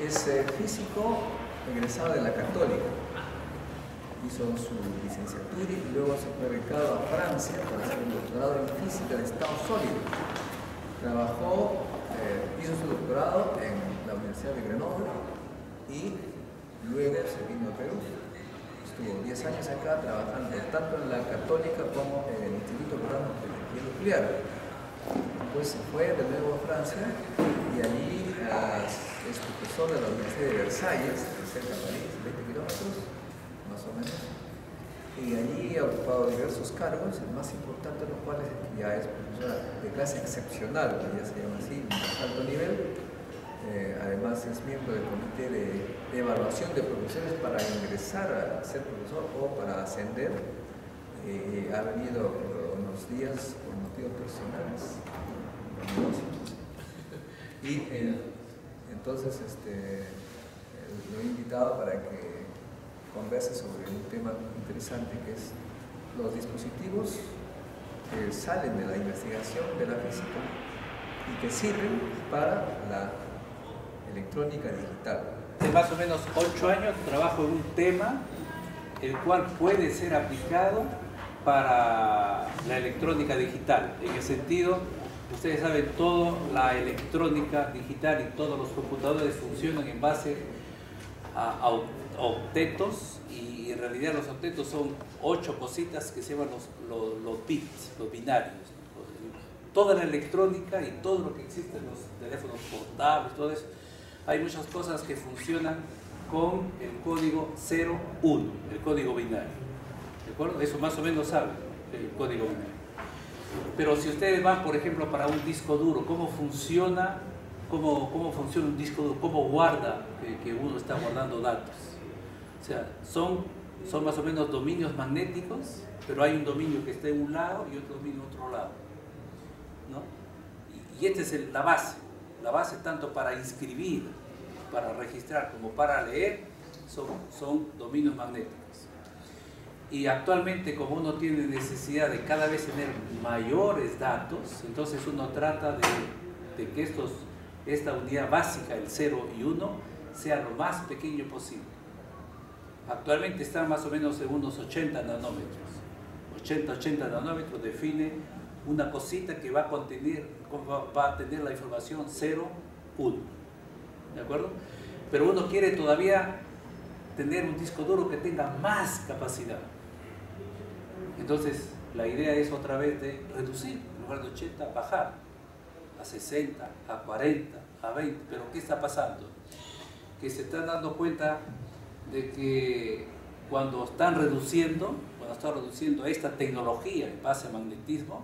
Es físico egresado de la Católica. Hizo su licenciatura y luego se fue becado a Francia para hacer un doctorado en física de estado sólido. Hizo su doctorado en la Universidad de Grenoble y luego se vino a Perú. Estuvo 10 años acá trabajando tanto en la Católica como en el Instituto Peruano de Energía Nuclear. Después se fue de nuevo a Francia y allí es profesor de la Universidad de Versalles, cerca de París, 20 kilómetros más o menos. Y allí ha ocupado diversos cargos, el más importante de los cuales es que ya es profesora de clase excepcional, que ya se llama así, de alto nivel. Además es miembro del comité de evaluación de profesores para ingresar a ser profesor o para ascender. Ha venido unos días por motivos personales y entonces lo he invitado para que converse sobre un tema interesante que es los dispositivos que salen de la investigación de la física y que sirven para la electrónica digital. Hace más o menos 8 años trabajo en un tema el cual puede ser aplicado para la electrónica digital. En el sentido, ustedes saben, toda la electrónica digital y todos los computadores funcionan en base a octetos, y en realidad los octetos son 8 cositas que se llaman los bits, los binarios. Toda la electrónica y todo lo que existe en los teléfonos portables, todo eso, hay muchas cosas que funcionan con el código 0-1, el código binario. ¿De acuerdo? Eso más o menos saben, el código binario. Pero si ustedes van, por ejemplo, para un disco duro, ¿cómo funciona un disco duro? ¿Cómo guarda que uno está guardando datos? O sea, son más o menos dominios magnéticos, pero hay un dominio que está en un lado y otro dominio en otro lado, ¿no? Y esta es la base tanto para inscribir, para registrar como para leer, son dominios magnéticos. Y actualmente, como uno tiene necesidad de cada vez tener mayores datos, entonces uno trata de que esta unidad básica, el 0 y 1, sea lo más pequeño posible. Actualmente están más o menos en unos 80 nanómetros. 80 nanómetros define una cosita que va a tener la información 0, 1. ¿De acuerdo? Pero uno quiere todavía tener un disco duro que tenga más capacidad. Entonces, la idea es otra vez de reducir, en lugar de 80, bajar a 60, a 40, a 20. Pero ¿qué está pasando? Que se están dando cuenta de que cuando están reduciendo esta tecnología en base a magnetismo,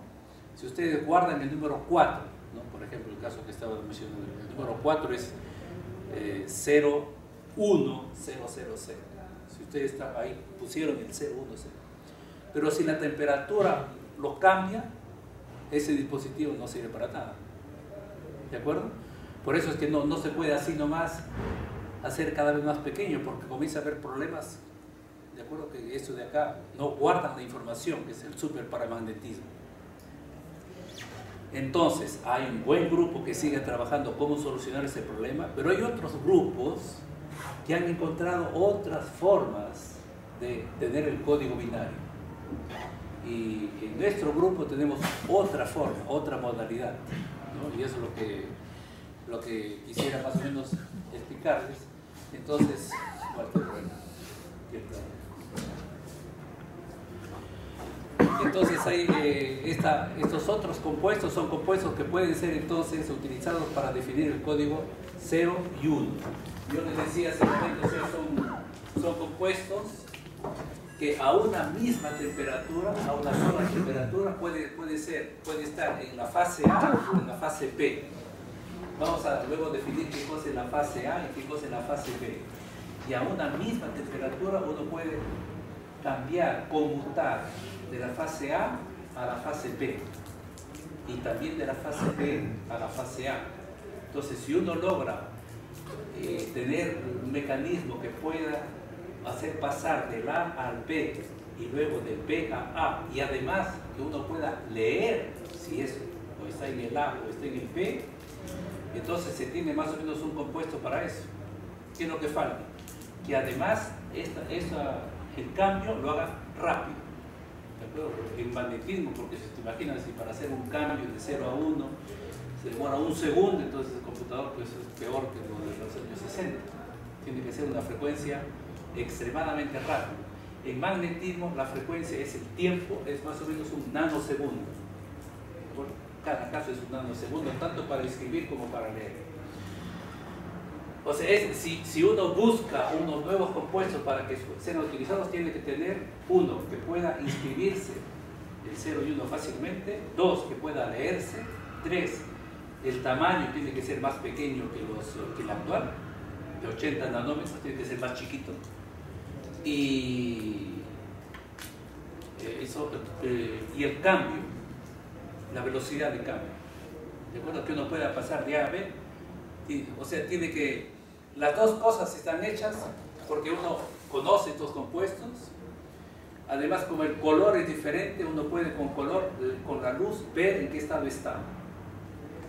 si ustedes guardan el número 4, ¿no? Por ejemplo, el caso que estaba mencionando, el número 4 es 0, 1, 0, 0, 0. Si ustedes ahí pusieron el 0, 1, 0. Pero si la temperatura lo cambia, ese dispositivo no sirve para nada. ¿De acuerdo? Por eso es que no se puede así nomás hacer cada vez más pequeño, porque comienza a haber problemas. ¿De acuerdo? Que eso de acá no guardan la información, que es el superparamagnetismo. Entonces, hay un buen grupo que sigue trabajando cómo solucionar ese problema, pero hay otros grupos que han encontrado otras formas de tener el código binario. Y en nuestro grupo tenemos otra forma, otra modalidad, ¿no? Y eso es lo que quisiera más o menos explicarles. Entonces, estos otros compuestos son compuestos que pueden ser entonces utilizados para definir el código 0 y 1. Yo les decía hace un momento, son compuestos que a una misma temperatura, a una sola temperatura, puede estar en la fase A o en la fase B. Vamos a luego definir qué cosa es la fase A y qué cosa es la fase B. Y a una misma temperatura uno puede cambiar, conmutar de la fase A a la fase B y también de la fase B a la fase A. Entonces, si uno logra tener un mecanismo que pueda hacer pasar del A al B y luego del B a A, y además que uno pueda leer si es o está en el A o está en el B, entonces se tiene más o menos un compuesto para eso. ¿Qué es lo que falta? Que además el cambio lo haga rápido. ¿De acuerdo? El magnetismo, porque si te imaginas, si para hacer un cambio de 0 a 1 se demora un segundo, entonces el computador pues, es peor que lo de los años 60. Tiene que ser una frecuencia extremadamente rápida. En magnetismo la frecuencia es el tiempo, es más o menos un nanosegundo. Cada caso es un nanosegundo, tanto para escribir como para leer. O sea, si uno busca unos nuevos compuestos para que sean utilizados, tiene que tener uno, que pueda inscribirse el 0 y 1 fácilmente, dos, que pueda leerse, tres, el tamaño tiene que ser más pequeño que el actual, de 80 nanómetros, tiene que ser más chiquito, y el cambio, la velocidad de cambio, de acuerdo, que uno pueda pasar de A a B, o sea, tiene que, las dos cosas están hechas porque uno conoce estos compuestos, además como el color es diferente, uno puede con color, con la luz, ver en qué estado está.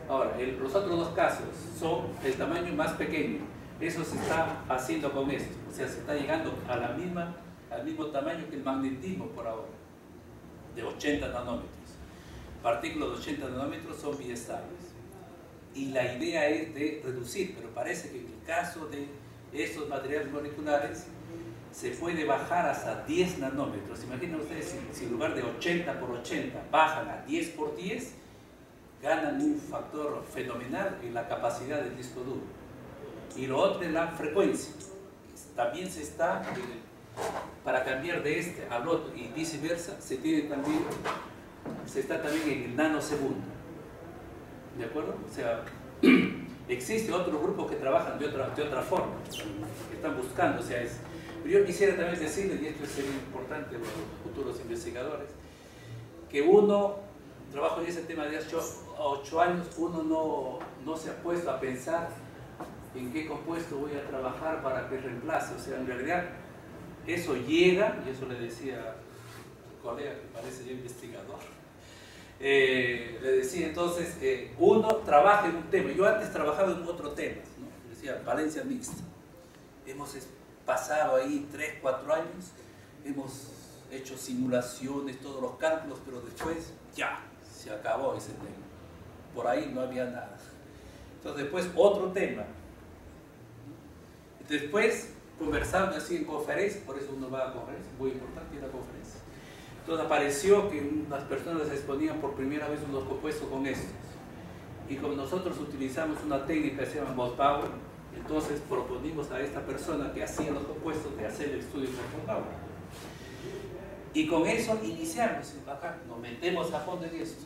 Ahora, los otros dos casos son el tamaño más pequeño, eso se está haciendo con esto, o sea, se está llegando a al mismo tamaño que el magnetismo por ahora, de 80 nanómetros. Partículas de 80 nanómetros son biestables. Y la idea es de reducir, pero parece que en el caso de estos materiales moleculares se puede bajar hasta 10 nanómetros. Imaginen ustedes si en lugar de 80 por 80 bajan a 10 por 10, ganan un factor fenomenal en la capacidad del disco duro. Y lo otro es la frecuencia. También se está, para cambiar de este al otro y viceversa, se está también en el nanosegundo. ¿De acuerdo? O sea, existe otro grupo que trabajan de otra forma, que están buscando, o sea, pero yo quisiera también decirles, y esto sería importante para los futuros investigadores, que uno, trabajo en ese tema de 8 años, uno no se ha puesto a pensar en qué compuesto voy a trabajar para que reemplace, o sea, en realidad eso llega, y eso le decía a un colega que parece ya investigador, le decía entonces, uno trabaja en un tema. Yo antes trabajaba en otro tema, ¿no? Decía valencia mixta. Hemos pasado ahí 3, 4 años, hemos hecho simulaciones, todos los cálculos, pero después ya se acabó ese tema. Por ahí no había nada. Entonces después otro tema. Después conversando así en conferencias, por eso uno va a conferencias, muy importante ir a conferencias. Entonces apareció que unas personas exponían por primera vez unos compuestos con estos. Y como nosotros utilizamos una técnica que se llama Moss-Bauer, entonces proponimos a esta persona que hacía los compuestos de hacer el estudio con Moss-Bauer. Y con eso iniciamos, acá nos metemos a fondo en esto.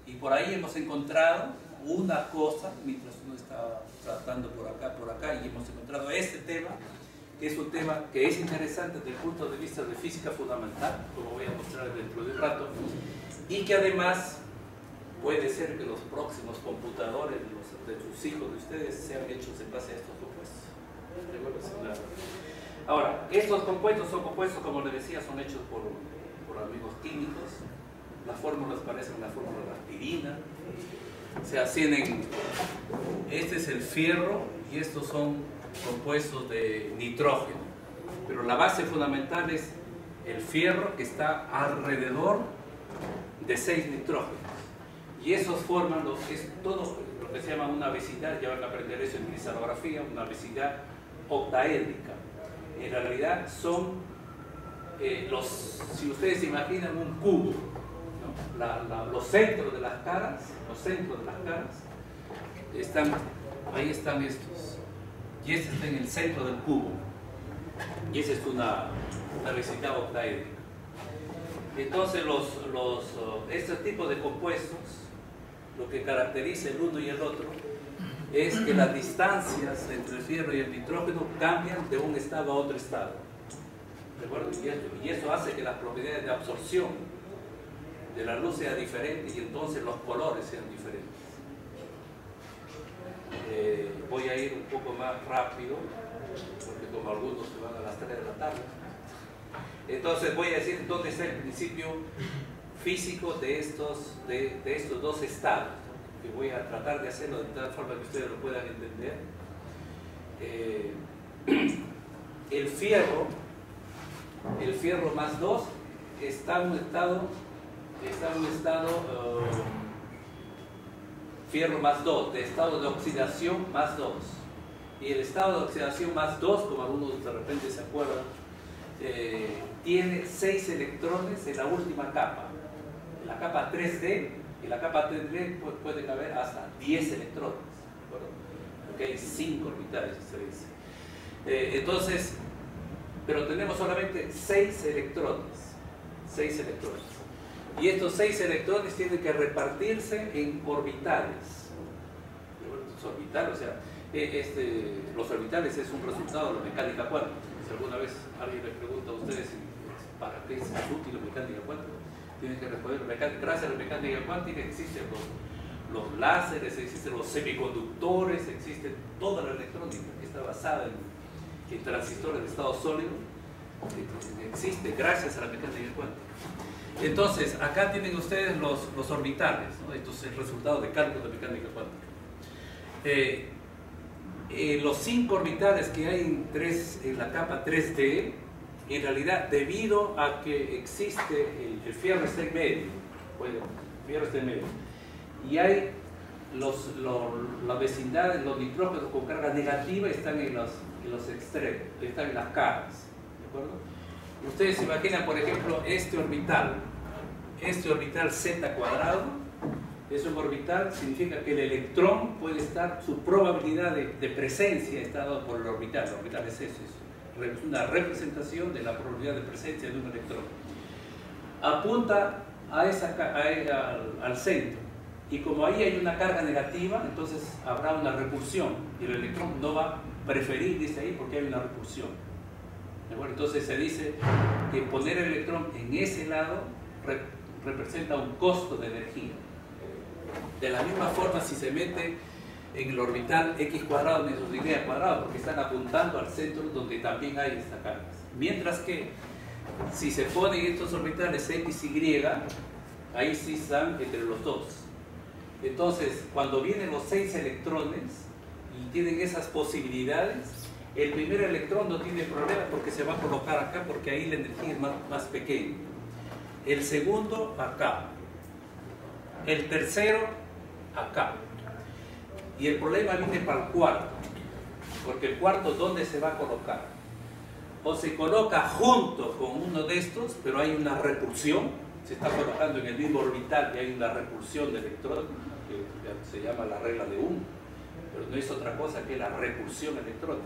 Y por ahí hemos encontrado una cosa, mientras uno está tratando por acá, y hemos encontrado este tema, que es un tema que es interesante desde el punto de vista de física fundamental, como voy a mostrar dentro de un rato, y que además puede ser que los próximos computadores de sus hijos, de ustedes, sean hechos en base a estos compuestos. Ahora, estos compuestos son compuestos, como les decía, son hechos por amigos químicos. Las fórmulas parecen la fórmula de la aspirina. O sea, este es el fierro y estos son compuestos de nitrógeno. Pero la base fundamental es el fierro, que está alrededor de 6 nitrógenos. Y esos forman todo lo que se llama una velocidad, ya van a aprender eso en cristalografía, una velocidad octaédrica. En realidad son si ustedes se imaginan un cubo, ¿no? Los centros de las caras, ahí están estos. Y este está en el centro del cubo. Y esa es una velocidad octaédrica. Entonces este tipo de compuestos, lo que caracteriza el uno y el otro es que las distancias entre el fierro y el nitrógeno cambian de un estado a otro estado. ¿De acuerdo? Y eso hace que las propiedades de absorción de la luz sean diferentes y entonces los colores sean diferentes. Voy a ir un poco más rápido, porque como algunos se van a las 3 de la tarde. Entonces voy a decir dónde está el principio físico de estos dos estados, que voy a tratar de hacerlo de tal forma que ustedes lo puedan entender. el fierro más 2 está en un estado fierro más 2, de estado de oxidación más 2. Y el estado de oxidación más 2, como algunos de repente se acuerdan, tiene 6 electrones en la última capa. En la capa 3D, en la capa 3D puede caber hasta 10 electrones. ¿De acuerdo? Porque hay 5 orbitales, se dice. Entonces, pero tenemos solamente 6 electrones. 6 electrones. Y estos 6 electrones tienen que repartirse en orbitales. Los orbitales, o sea, los orbitales es un resultado de la mecánica cuántica. Si alguna vez alguien les pregunta a ustedes para qué es útil la mecánica cuántica, tienen que responder, gracias a la mecánica cuántica existen los láseres, existen los semiconductores, existe toda la electrónica que está basada en transistores de estado sólido, existe gracias a la mecánica cuántica. Entonces, acá tienen ustedes los orbitales, ¿no? Esto es el resultado de cálculo de mecánica cuántica. Los 5 orbitales que hay en la capa 3D, en realidad, debido a que existe el fierro está en medio, y hay la vecindad, los nitrógenos con carga negativa están en los extremos, están en las caras, ¿de acuerdo? Ustedes se imaginan, por ejemplo, este orbital Z cuadrado, es un orbital, significa que el electrón puede estar, su probabilidad de presencia está dada por el orbital es eso, es una representación de la probabilidad de presencia de un electrón. Apunta al centro, y como ahí hay una carga negativa, entonces habrá una repulsión, y el electrón no va a preferir, dice ahí, porque hay una repulsión. Bueno, entonces se dice que poner el electrón en ese lado representa un costo de energía. De la misma forma, si se mete en el orbital x cuadrado menos y cuadrado, porque están apuntando al centro donde también hay esta carga. Mientras que si se ponen estos orbitales x y, ahí sí están entre los dos. Entonces, cuando vienen los 6 electrones y tienen esas posibilidades, el primer electrón no tiene problema porque se va a colocar acá, porque ahí la energía es más pequeña. El segundo acá. El tercero acá. Y el problema viene para el cuarto, porque el cuarto, ¿dónde se va a colocar? O se coloca junto con uno de estos, pero hay una repulsión, se está colocando en el mismo orbital y hay una repulsión de electrones, que se llama la regla de Ohm, pero no es otra cosa que la repulsión electrónica.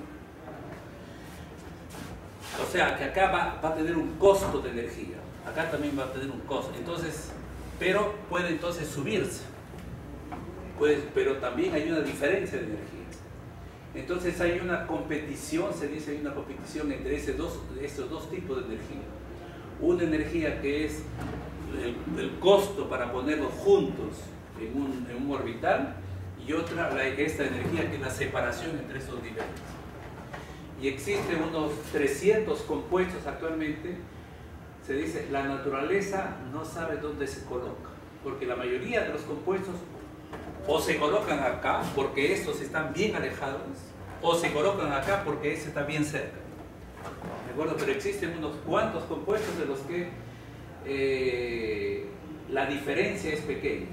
O sea, que acá va a tener un costo de energía, acá también va a tener un costo, entonces, pero puede entonces subirse, pero también hay una diferencia de energía. Entonces hay una competición, se dice, hay una competición entre esos dos tipos de energía. Una energía que es el costo para ponerlos juntos en un orbital, y otra, esta energía que es la separación entre esos niveles. Y existen unos 300 compuestos actualmente. Se dice, la naturaleza no sabe dónde se coloca, porque la mayoría de los compuestos o se colocan acá porque estos están bien alejados, o se colocan acá porque este está bien cerca. ¿De acuerdo? Pero existen unos cuantos compuestos de los que la diferencia es pequeña.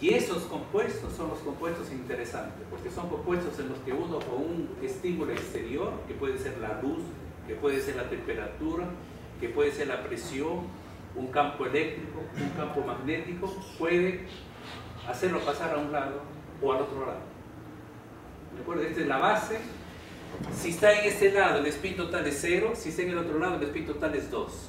Y esos compuestos son los compuestos interesantes, porque son compuestos en los que uno con un estímulo exterior, que puede ser la luz, que puede ser la temperatura, que puede ser la presión, un campo eléctrico, un campo magnético, puede hacerlo pasar a un lado o al otro lado. ¿De acuerdo? Esta es la base. Si está en este lado, el spin total es 0, si está en el otro lado, el spin total es 2.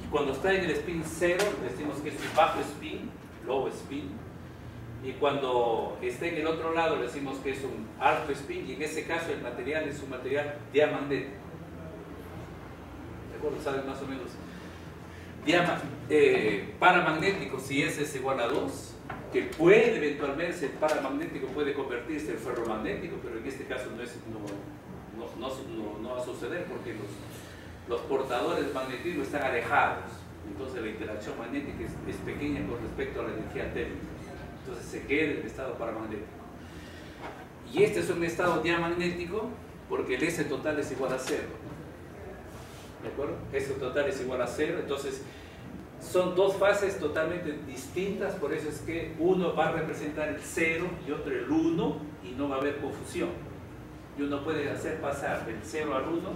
Y cuando está en el spin 0, decimos que es un bajo spin, low spin. Y cuando está en el otro lado, decimos que es un alto spin, y en ese caso el material es un material diamagnético. ¿De acuerdo? ¿Saben más o menos? Paramagnético, si S es igual a 2, que puede eventualmente, el paramagnético puede convertirse en ferromagnético, pero en este caso no va a suceder porque los portadores magnéticos están alejados, entonces la interacción magnética es pequeña con respecto a la energía térmica, entonces se queda en el estado paramagnético. Y este es un estado diamagnético porque el S total es igual a 0. ¿De acuerdo? S total es igual a 0, entonces son dos fases totalmente distintas, por eso es que uno va a representar el 0 y otro el 1 y no va a haber confusión. Y uno puede hacer pasar del 0 al 1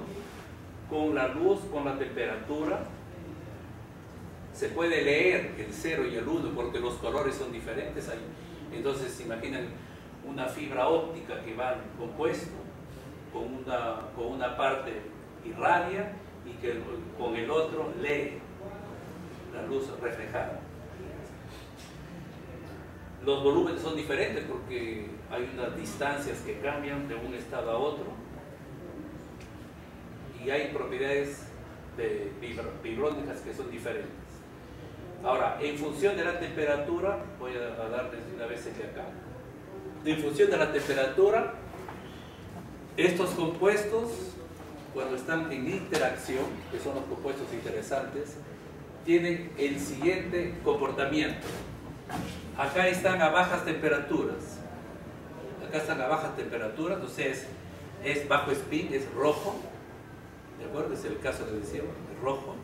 con la luz, con la temperatura. Se puede leer el 0 y el 1 porque los colores son diferentes ahí. Entonces, imaginen una fibra óptica que va compuesto con una parte irradia y que con el otro lee la luz reflejada. Los volúmenes son diferentes porque hay unas distancias que cambian de un estado a otro y hay propiedades vibrónicas que son diferentes. Ahora, en función de la temperatura, voy a darles una vez aquí acá. En función de la temperatura, estos compuestos, cuando están en interacción, que son los compuestos interesantes, tienen el siguiente comportamiento. Acá están a bajas temperaturas. Acá están a bajas temperaturas, entonces es bajo spin, es rojo. ¿De acuerdo? Es el caso que decíamos, es rojo.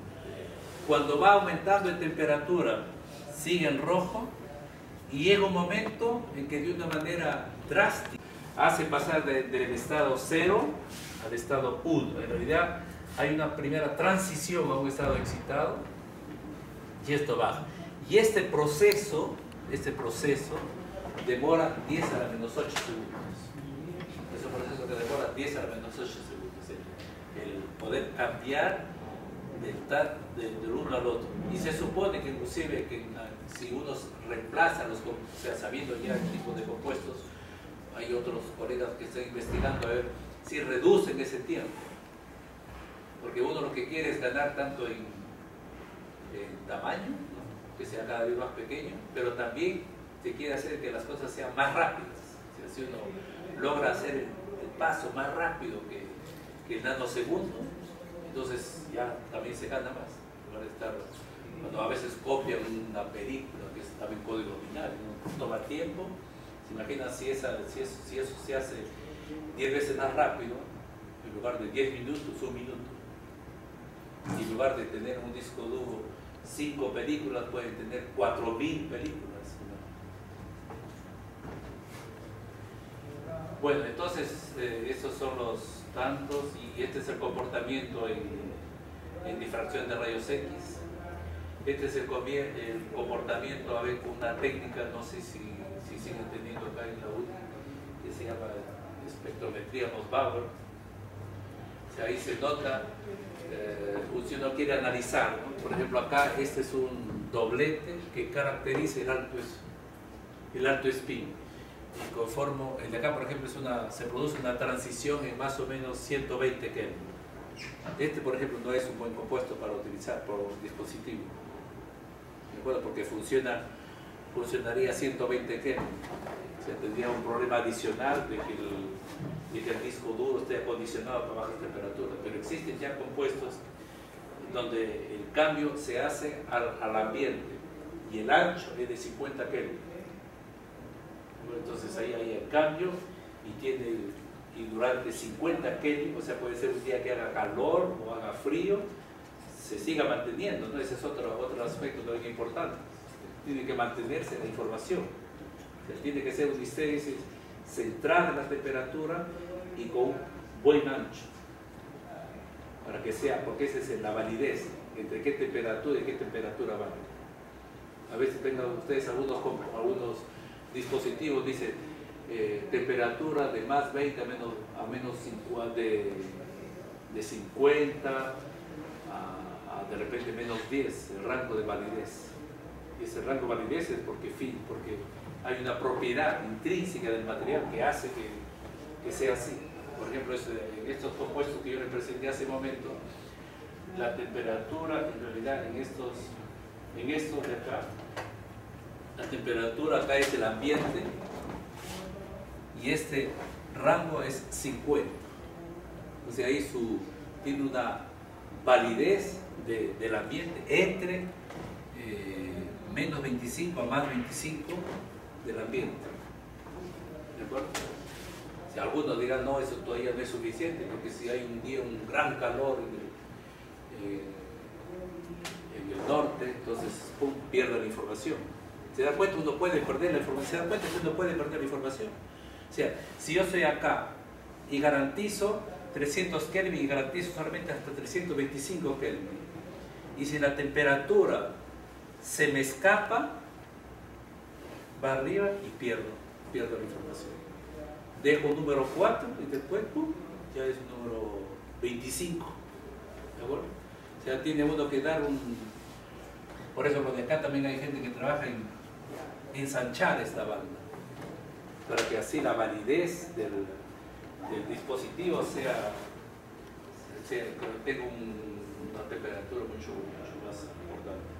Cuando va aumentando en temperatura, sigue en rojo y llega un momento en que de una manera drástica hace pasar del estado 0 al estado 1. En realidad hay una primera transición a un estado excitado y esto baja. Y este proceso demora 10 a la menos 8 segundos. Es un proceso que demora 10 a la menos 8 segundos. El poder cambiar del uno al otro. Y se supone que inclusive que si uno reemplaza o sea, sabiendo ya el tipo de compuestos, hay otros colegas que están investigando a ver si reducen ese tiempo. Porque uno lo que quiere es ganar tanto en tamaño, ¿no? Que sea cada vez más pequeño, pero también se quiere hacer que las cosas sean más rápidas. O sea, si uno logra hacer el paso más rápido que el nanosegundo, entonces ya también se gana más. Cuando a veces copian una película que es también código binario, ¿no? Toma tiempo. ¿Se imaginan si eso se hace 10 veces más rápido? En lugar de 10 minutos, 1 minuto. Y en lugar de tener un disco duro 5 películas, pueden tener 4000 películas, ¿no? Bueno, entonces esos son los tantos y este es el comportamiento en difracción de rayos X. Este es el comportamiento, a ver, con una técnica, no sé si siguen teniendo acá en la UNI, que se llama espectrometría Moss-Bauer. O sea, ahí se nota, si uno quiere analizar, ¿no? Por ejemplo, acá este es un doblete que caracteriza el alto spin. Y conforme, el de acá, por ejemplo, se produce una transición en más o menos 120 Kelvin. Este, por ejemplo, no es un buen compuesto para utilizar por dispositivo. ¿De acuerdo? Porque funcionaría a 120 Kelvin. O sea, tendría un problema adicional de que el disco duro esté acondicionado para bajas temperaturas. Pero existen ya compuestos donde el cambio se hace al ambiente y el ancho es de 50 Kelvin. Entonces ahí hay el cambio y durante 50 Kelvin, o sea, puede ser un día que haga calor o haga frío, se siga manteniendo, ¿no? Ese es otro aspecto también importante. Tiene que mantenerse la información. O sea, tiene que ser un histérisis central en la temperatura y con un buen ancho. Para que sea, porque esa es la validez entre qué temperatura y qué temperatura van. A veces tengan ustedes algunos dispositivos, dice temperatura de más 20 a menos 50, de 50 a de repente menos 10, el rango de validez. Y ese rango de validez es porque hay una propiedad intrínseca del material que hace que sea así. Por ejemplo, en estos compuestos que yo les presenté hace un momento, la temperatura en realidad en estos de acá, la temperatura acá es el ambiente y este rango es 50. O sea, ahí tiene una validez del ambiente entre menos 25 a más 25 del ambiente. ¿De acuerdo? Si algunos dirán, no, eso todavía no es suficiente, porque si hay un día un gran calor en el norte, entonces pum, pierde la información. ¿Se da cuenta? Uno puede perder la información. ¿Se da cuenta que uno puede perder la información? O sea, si yo estoy acá y garantizo 300 Kelvin y garantizo solamente hasta 325 Kelvin, y si la temperatura se me escapa, va arriba y pierdo la información. Dejo número 4 y después ¡pum!, ya es número 25. ¿De acuerdo? O sea, tiene uno que dar un... Por eso de acá también hay gente que trabaja en ensanchar esta banda, para que así la validez del dispositivo sea que tenga una temperatura mucho más importante.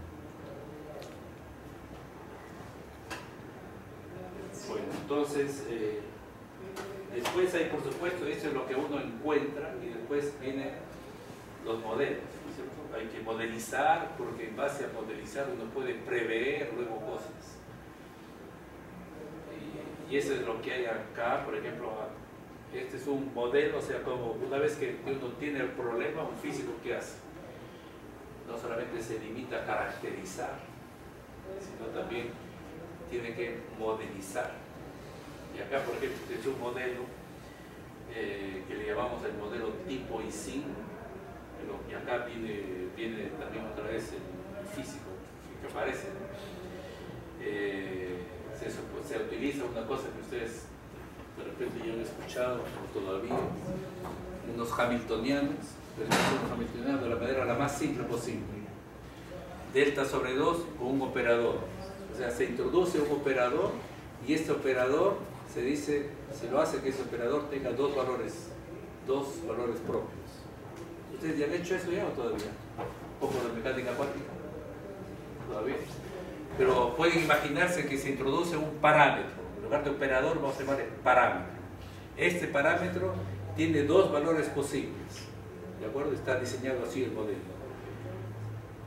Bueno, entonces, después hay, por supuesto, eso es lo que uno encuentra, y después vienen los modelos, ¿cierto? Hay que modelizar, porque en base a modelizar uno puede prever luego cosas. Y eso es lo que hay acá, por ejemplo, este es un modelo, o sea, como una vez que uno tiene el problema, un físico, ¿qué hace? No solamente se limita a caracterizar, sino también tiene que modelizar. Y acá, por ejemplo, este es un modelo que le llamamos el modelo tipo ISIN, y acá viene también otra vez el físico que aparece, ¿no? Se utiliza una cosa que ustedes de repente ya han escuchado o todavía, unos hamiltonianos, pero unos hamiltonianos de la manera la más simple posible. Delta sobre 2 con un operador. O sea, se introduce un operador y este operador se lo hace que ese operador tenga dos valores propios. ¿Ustedes ya han hecho eso ya o todavía? Un poco de mecánica cuántica. ¿Todavía? Pero pueden imaginarse que se introduce un parámetro. En lugar de operador vamos a llamarle parámetro. Este parámetro tiene dos valores posibles. ¿De acuerdo? Está diseñado así el modelo.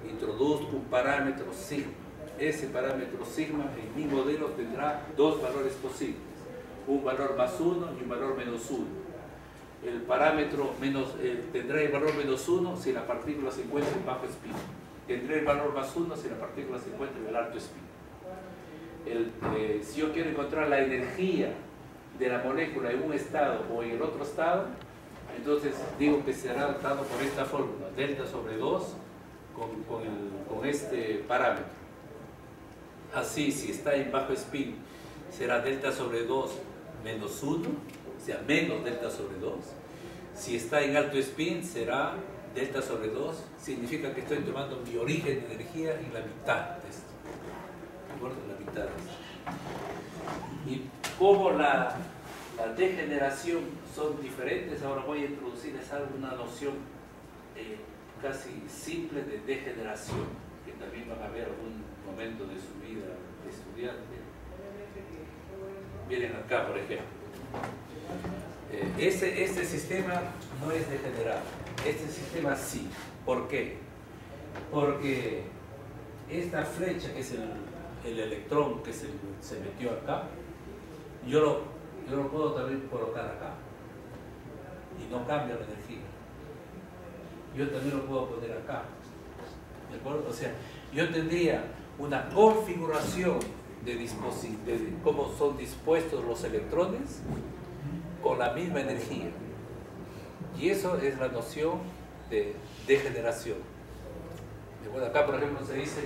Introduzco un parámetro sigma. Ese parámetro sigma en mi modelo tendrá dos valores posibles. Un valor más 1 y un valor menos 1. El parámetro tendrá el valor menos 1 si la partícula se encuentra en bajo spin. Tendrá el valor más 1 si la partícula se encuentra en el alto spin. Si yo quiero encontrar la energía de la molécula en un estado o en el otro estado, entonces digo que será dado por esta fórmula, delta sobre 2 con este parámetro. Así, si está en bajo spin, será delta sobre 2 menos 1, o sea, menos delta sobre 2. Si está en alto spin, será delta sobre 2, significa que estoy tomando mi origen de energía en la mitad de esto. ¿De acuerdo? En la mitad de esto. Y como la degeneración son diferentes, ahora voy a introducirles una noción casi simple de degeneración, que también van a ver algún momento de su vida de estudiante. Miren acá, por ejemplo. Este sistema no es degenerado. Este sistema sí. ¿Por qué? Porque esta flecha, que es el electrón que se metió acá, yo lo puedo también colocar acá y no cambia la energía. Yo también lo puedo poner acá. ¿De acuerdo? O sea, yo tendría una configuración de cómo son dispuestos los electrones con la misma energía. Y eso es la noción de degeneración. ¿De acuerdo? Acá, por ejemplo, se dice,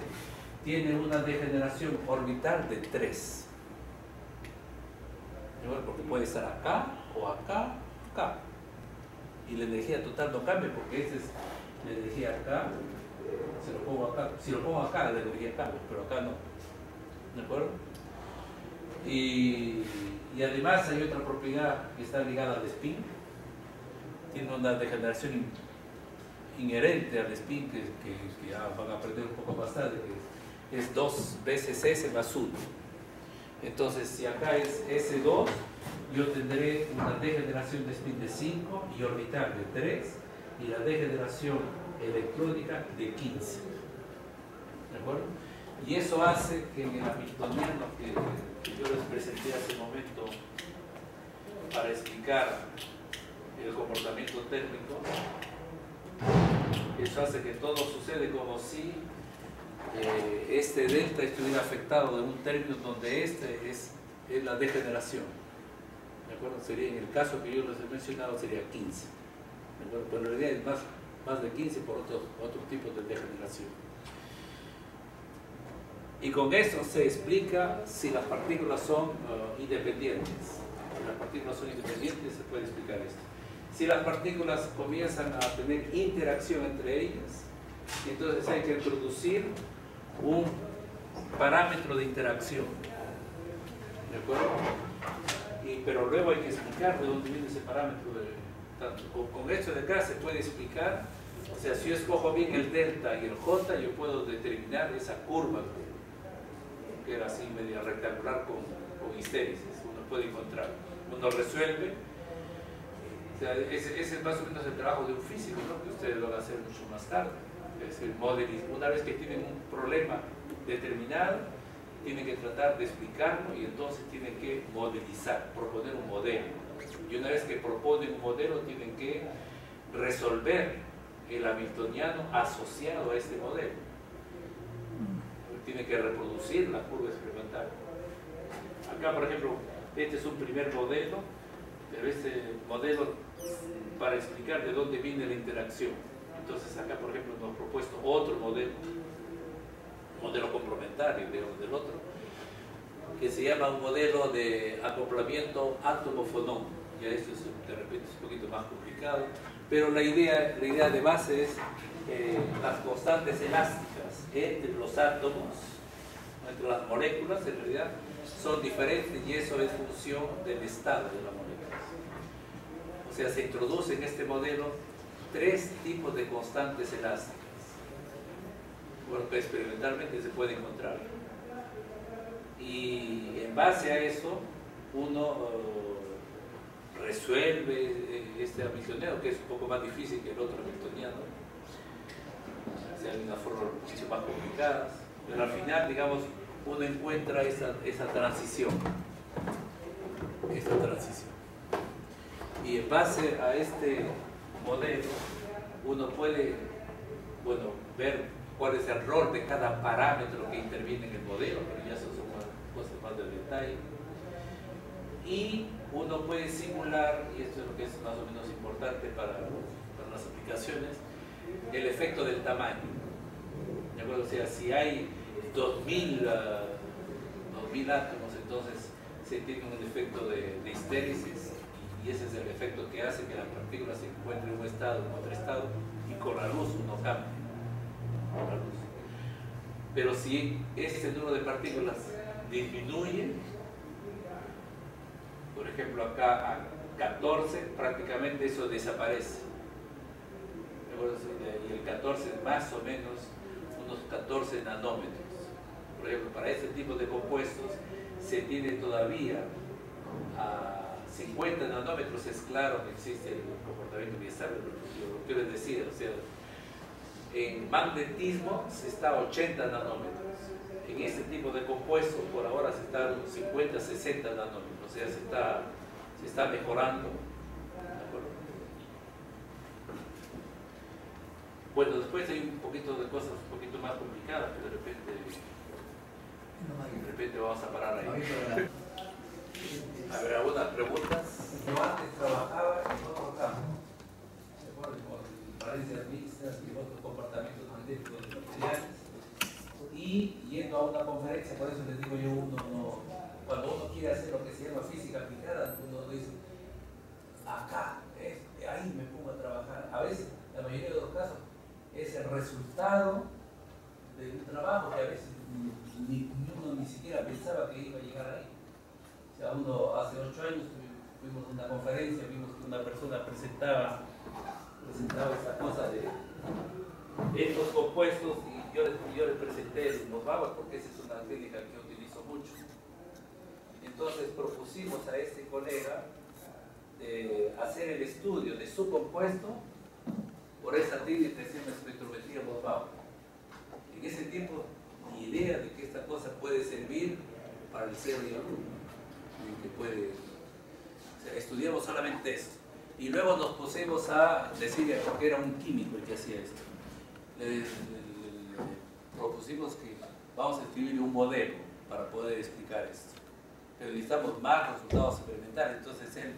tiene una degeneración orbital de 3. ¿De acuerdo? Porque puede estar acá, o acá, acá. Y la energía total no cambia, porque esa es la energía acá. Si lo pongo acá, la energía cambia, pero acá no. ¿De acuerdo? Y además hay otra propiedad que está ligada al spin. Tiene una degeneración inherente al spin que ya van a aprender un poco más tarde, que es 2 veces S más 1. Entonces, si acá es S2, yo tendré una degeneración de spin de 5 y orbital de 3 y la degeneración electrónica de 15. ¿De acuerdo? Y eso hace que en el hamiltoniano que yo les presenté hace un momento, para explicar el comportamiento térmico. Eso hace que todo sucede como si este delta estuviera afectado de un término donde este es la degeneración. ¿De acuerdo? Sería, en el caso que yo les he mencionado, sería 15. ¿De acuerdo? Pero en realidad es más de 15 por otros tipos de degeneración. Y con eso se explica si las partículas son independientes. Si las partículas son independientes, se puede explicar esto. Si las partículas comienzan a tener interacción entre ellas, entonces hay que introducir un parámetro de interacción. ¿De acuerdo? Pero luego hay que explicar de dónde viene ese parámetro. Con esto de acá se puede explicar, o sea, si yo escojo bien el delta y el j, yo puedo determinar esa curva que era así media rectangular con histéresis. Uno puede encontrar, uno resuelve. O sea, ese es más o menos el trabajo de un físico, ¿no? Que ustedes lo van a hacer mucho más tarde. Es el modelismo. Una vez que tienen un problema determinado, tienen que tratar de explicarlo y entonces tienen que modelizar, proponer un modelo. Y una vez que proponen un modelo, tienen que resolver el hamiltoniano asociado a este modelo. Tienen que reproducir la curva experimental. Acá, por ejemplo, este es un primer modelo, pero este modelo para explicar de dónde viene la interacción. Entonces acá, por ejemplo, nos hemos propuesto otro modelo complementario del otro, que se llama un modelo de acoplamiento átomo-fonón. Ya esto es, de repente es un poquito más complicado, pero la idea de base es las constantes elásticas entre los átomos, entre las moléculas, en realidad, son diferentes y eso es función del estado de las moléculas. O sea, se introduce en este modelo 3 tipos de constantes elásticas. Bueno, que experimentalmente se puede encontrar. Y en base a eso, uno resuelve este hamiltoniano, que es un poco más difícil que el otro hamiltoniano. O sea, hay una forma mucho más complicada, pero al final, digamos, uno encuentra esa transición. Y en base a este modelo, uno puede, bueno, ver cuál es el rol de cada parámetro que interviene en el modelo, pero ya eso son cosas más de detalle. Y uno puede simular, y esto es lo que es más o menos importante para las aplicaciones, el efecto del tamaño. ¿De acuerdo? O sea, si hay 2000 átomos, entonces se tiene un efecto de histéresis, y ese es el efecto que hace que la partícula se encuentre en un estado, en otro estado, y con la luz uno cambia. Pero si ese número de partículas disminuye, por ejemplo acá a 14, prácticamente eso desaparece. Y el 14 es más o menos unos 14 nanómetros. Por ejemplo, para este tipo de compuestos se tiene todavía a 50 nanómetros, es claro que existe el comportamiento inestable, lo que quiero decir, o sea, en magnetismo se está a 80 nanómetros. En este tipo de compuestos por ahora se está a 50, 60 nanómetros, o sea, se está mejorando. ¿De acuerdo? Bueno, después hay un poquito de cosas un poquito más complicadas, que de repente vamos a parar ahí. A ver, ¿algunas preguntas? Yo antes trabajaba en otro campo, ¿de acuerdo? Con valencias mixtas y otros comportamientos magnéticos de materiales. Y yendo a una conferencia, por eso les digo yo, cuando uno quiere hacer lo que se llama física aplicada, uno dice, acá, ahí me pongo a trabajar. A veces, la mayoría de los casos, es el resultado de un trabajo que a veces uno ni siquiera pensaba que iba a llegar ahí. O sea, uno hace 8 años fuimos a una conferencia, vimos que una persona presentaba esta cosa de estos compuestos y yo le presenté los babas porque esa es una técnica que yo utilizo mucho. Entonces propusimos a este colega hacer el estudio de su compuesto por esa técnica que se llama espectrometría Bose-Bauer. En ese tiempo, ni idea de que esta cosa puede servir para el ser y alumno. Que puede, o sea, esto estudiamos solamente eso. Y luego nos pusimos a decir, porque era un químico el que hacía esto, le propusimos que vamos a escribir un modelo para poder explicar esto. Pero necesitamos más resultados experimentales. Entonces él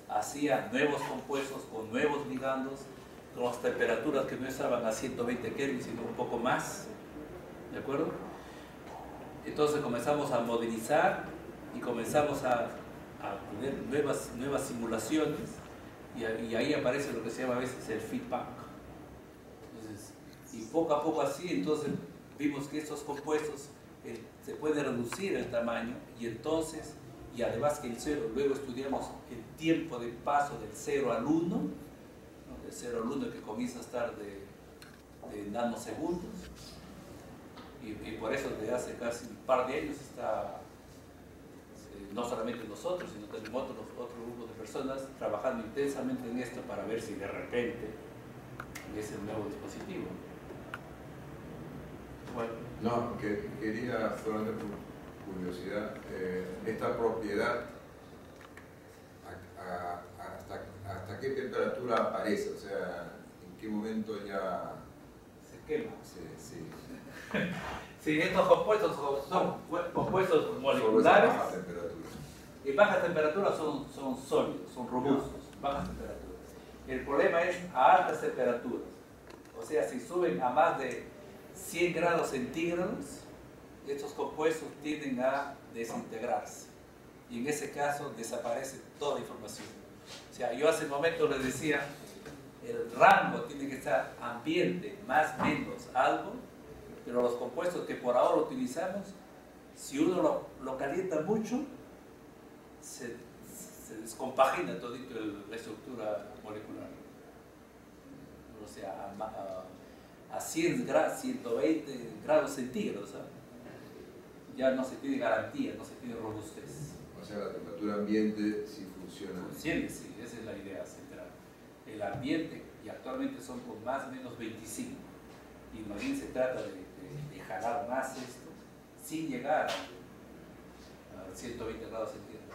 hacía nuevos compuestos con nuevos ligandos, con las temperaturas que no estaban a 120 Kelvin, sino un poco más. ¿De acuerdo? Entonces comenzamos a modelizar y comenzamos a tener nuevas simulaciones y ahí aparece lo que se llama a veces el feedback. Entonces, y poco a poco así, entonces vimos que estos compuestos se puede reducir el tamaño y entonces, y además que el cero, luego estudiamos el tiempo de paso del 0 al 1, ¿no? Del 0 al 1 que comienza a estar de nanosegundos. Y por eso desde hace casi un par de años está, no solamente nosotros, sino también otro grupo de personas trabajando intensamente en esto para ver si de repente es el nuevo dispositivo. Bueno. No, que quería, solamente por curiosidad, esta propiedad, ¿hasta qué temperatura aparece? O sea, ¿en qué momento ya se quema? Sí. Sí, estos compuestos son compuestos moleculares. Baja temperatura. Y bajas temperaturas son sólidos, son robustos, bajas temperaturas. El problema es a altas temperaturas. O sea, si suben a más de 100 grados centígrados, estos compuestos tienden a desintegrarse. Y en ese caso desaparece toda información. O sea, yo hace un momento les decía, el rango tiene que estar ambiente, más menos algo, pero los compuestos que por ahora utilizamos, si uno lo calienta mucho, se descompagina toda la estructura molecular. O sea, a 100 grados, 120 grados centígrados, ¿sabes? Ya no se tiene garantía, no se tiene robustez. O sea, la temperatura ambiente sí funciona. Funciona, sí, esa es la idea central. El ambiente, y actualmente son con más o menos 25, y más bien se trata de jalar más esto sin llegar a 120 grados centígrados.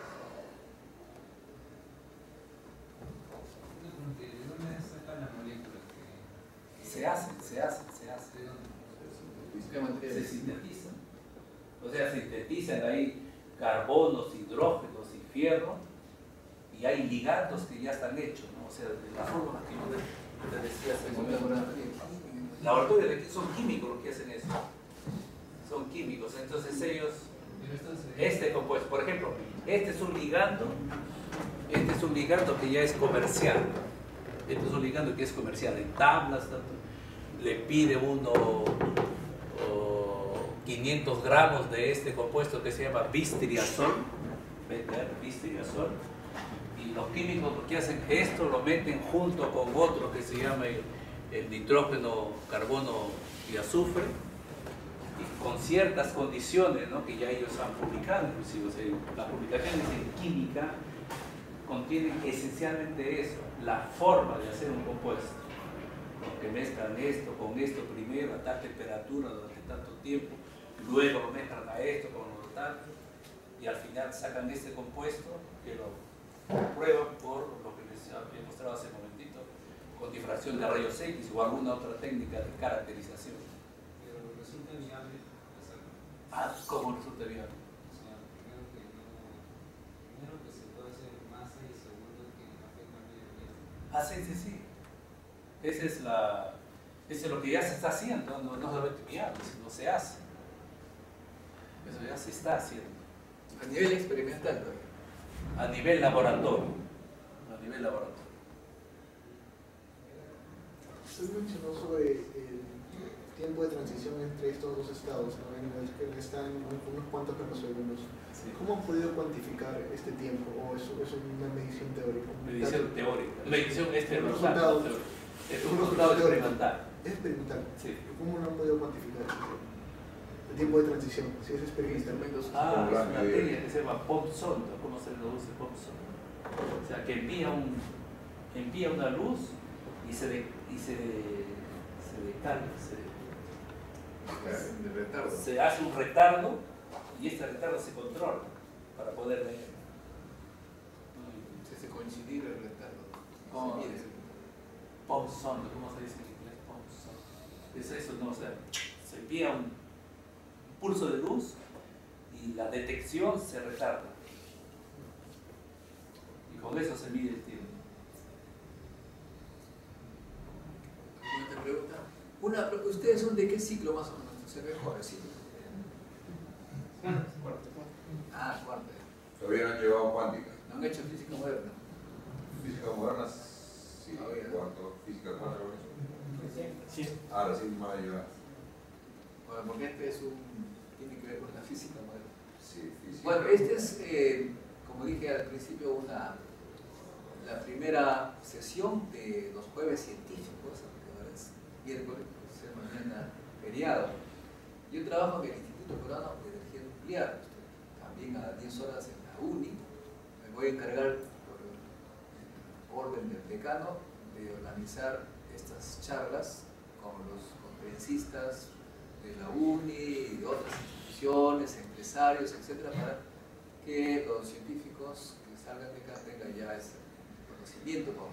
¿De dónde sacan las moléculas? Se hacen. Se sintetizan. O sea, sintetizan ahí carbonos, hidrógenos y fierro, y hay ligandos que ya están hechos, ¿no? O sea, de la forma que yo te decía hace un momento. Laboratorios son químicos los que hacen eso. Son químicos, entonces ellos, este compuesto, por ejemplo, este es un ligando que ya es comercial. Este es un ligando que es comercial, en tablas, le pide uno 500 gramos de este compuesto que se llama bistriazol, bistriazol, y los químicos lo que hacen esto lo meten junto con otro que se llama el nitrógeno, carbono y azufre, y con ciertas condiciones, ¿no?, que ya ellos han publicado, inclusive. O sea, las publicaciones en química contienen esencialmente eso, la forma de hacer un compuesto, que mezclan esto con esto primero a tal temperatura durante tanto tiempo, luego lo mezclan a esto con lo tal, y al final sacan este compuesto que lo prueban por lo que les había mostrado hace un momentito, con difracción de rayos X o alguna otra técnica de caracterización. Pero resulta viable. ¿Cómo resulta viable? O sea, primero que se puede hacer masa y segundo que afecta al medio ambiente. Sí. Eso es lo que ya se está haciendo, no solamente viable, sino se hace. Eso ya se está haciendo. A nivel experimental, ¿no? A nivel laboratorio. Usted mencionó sobre el tiempo de transición entre estos dos estados, ¿no?, en el que están unos cuantos nanosegundos. Sí. ¿Cómo han podido cuantificar este tiempo? ¿O eso es una medición teórica? Medición teórica. Medición experimental. Es un resultado resultado experimental. Experimental. Sí. ¿Cómo lo han podido cuantificar? El tiempo de transición, si es experimental. Es una técnica que se llama pop sonda. ¿Cómo se traduce pop sonda? O sea, que envía una luz y se descarga, De retardo. se hace un retardo y este retardo se controla para poder leer. medir el retardo. ¿Cómo? Se mide. Pump sound, ¿cómo se dice en inglés? Pump sound. Es eso, ¿no? O sea, se envía un pulso de luz y la detección se retarda. Y con eso se mide el tiempo. ¿Alguna otra pregunta? ¿Ustedes son de qué ciclo más o menos? Se ve jovencito. Ah, cuarto. Todavía no han llevado cuántica. No han hecho física moderna. Física moderna, sí, Todavía. cuarto, física cuántica. Sí. Ah, recién me va a llevar. Bueno, porque tiene que ver con la física moderna. Sí, física. Bueno, este es, como dije al principio, la primera sesión de los jueves científicos, aunque ahora es miércoles, por ser mañana feriado. Yo trabajo en el Instituto Peruano de Energía Nuclear, también a 10 horas en la UNI. Me voy a encargar, por orden del decano, de organizar estas charlas con los conferencistas de la UNI y de otras instituciones, empresarios, etcétera, para que los científicos que salgan de acá tengan ya ese conocimiento con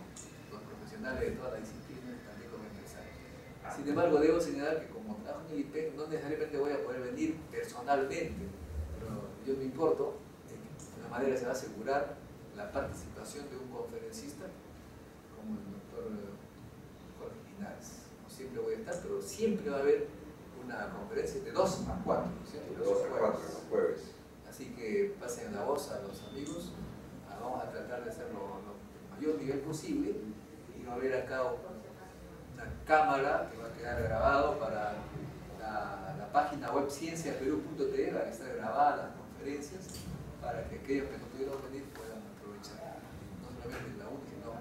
los profesionales de todas las disciplinas, también como empresarios. Sin embargo, debo señalar que como trabajo en el IPEC, no necesariamente voy a poder venir personalmente, pero yo me importo de una manera se va a asegurar la participación de un conferencista como el doctor Jorge Linares. No siempre voy a estar, pero siempre va a haber una conferencia de 2 a 4, ¿cierto? De 2 a 4 los jueves. Así que pasen la voz a los amigos. Vamos a tratar de hacerlo el mayor nivel posible y va a haber acá una cámara que va a quedar grabado para la página web cienciaperú.tv, va a estar grabada las conferencias para que aquellos que no pudieron venir puedan aprovechar, no solamente en la UNI, sino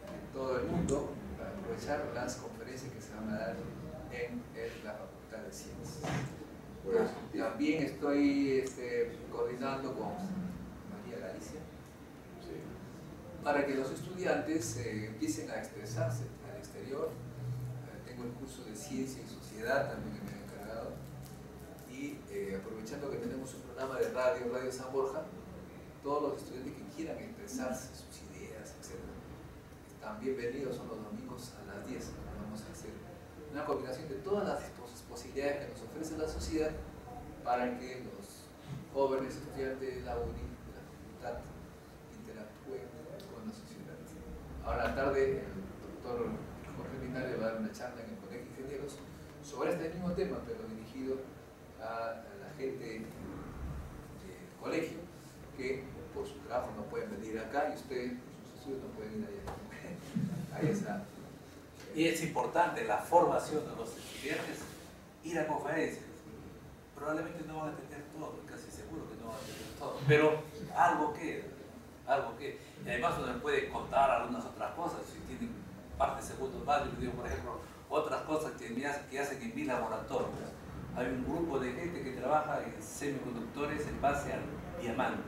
en todo el mundo, para aprovechar las conferencias que se van a dar en la Facultad de Ciencias. Pues, También estoy coordinando con María Galicia para que los estudiantes empiecen a expresarse al exterior. Tengo el curso de Ciencia y Sociedad también que me he encargado. Y aprovechando que tenemos un programa de Radio San Borja, todos los estudiantes que quieran expresarse sus ideas, etc., están bienvenidos, son los domingos a las 10. Vamos a hacer una combinación de todas las posibilidades que nos ofrece la sociedad para que los jóvenes estudiantes de la UNI, de la facultad, interactúen con la sociedad. Ahora a la tarde el doctor Jorge Linares va a dar una charla en el Colegio de Ingenieros sobre este mismo tema, pero dirigido a la gente del colegio que por su trabajo no pueden venir acá y ustedes por sus estudios no pueden ir allá. Ahí está. Y es importante la formación de los estudiantes, ir a conferencias. Probablemente no van a entender todo, casi seguro que no van a entender todo, pero algo queda, algo queda. Y además uno puede contar algunas otras cosas, si tienen parte de segundos más, yo les digo, por ejemplo, otras cosas que hacen en mi laboratorio. Hay un grupo de gente que trabaja en semiconductores en base al diamante.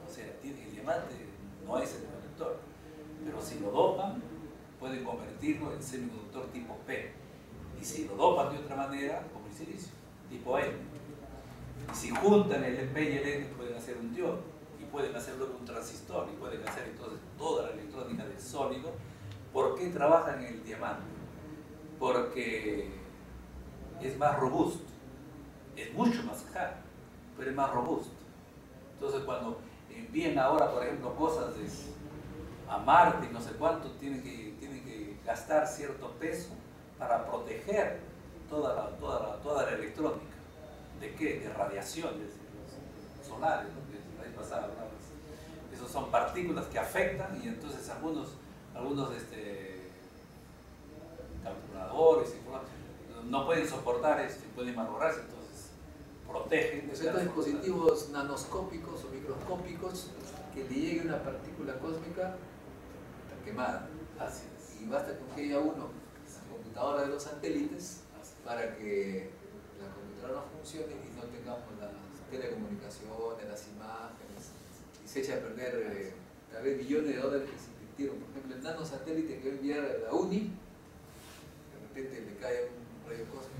O sea, el diamante no es semiconductor, pero si lo dopan, pueden convertirlo en semiconductor tipo P. Y si lo dopan de otra manera, como el silicio, tipo N. Y si juntan el P y el N, pueden hacer un diodo. Y pueden hacer luego un transistor. Y pueden hacer entonces toda la electrónica del sólido. ¿Por qué trabajan en el diamante? Porque es más robusto. Es mucho más caro, pero es más robusto. Entonces cuando envían ahora, por ejemplo, cosas a Marte y no sé cuánto, tienen que gastar cierto peso para proteger toda la electrónica. ¿De qué? De radiaciones solares, ¿no? Que la vez pasada hablamos. Esos son partículas que afectan y entonces algunos calculadores no pueden soportar esto y pueden malograrse, entonces protegen. Estos dispositivos nanoscópicos o microscópicos que le llegue una partícula cósmica está quemada. Así es. Y basta con que haya uno, la computadora de los satélites, para que la computadora no funcione y no tengamos las telecomunicaciones, las imágenes, y se echa a perder tal vez billones de dólares que se invirtieron. Por ejemplo, el nanosatélite que va a enviar a la UNI, de repente le cae un rayo cósmico.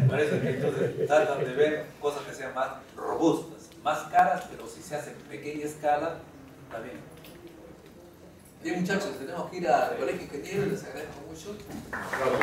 Parece que entonces tratan de ver cosas que sean más robustas, más caras, pero si se hace en pequeña escala, Está bien. Bien, muchachos, tenemos que ir al colegio ingeniero, les agradezco mucho. Bravo.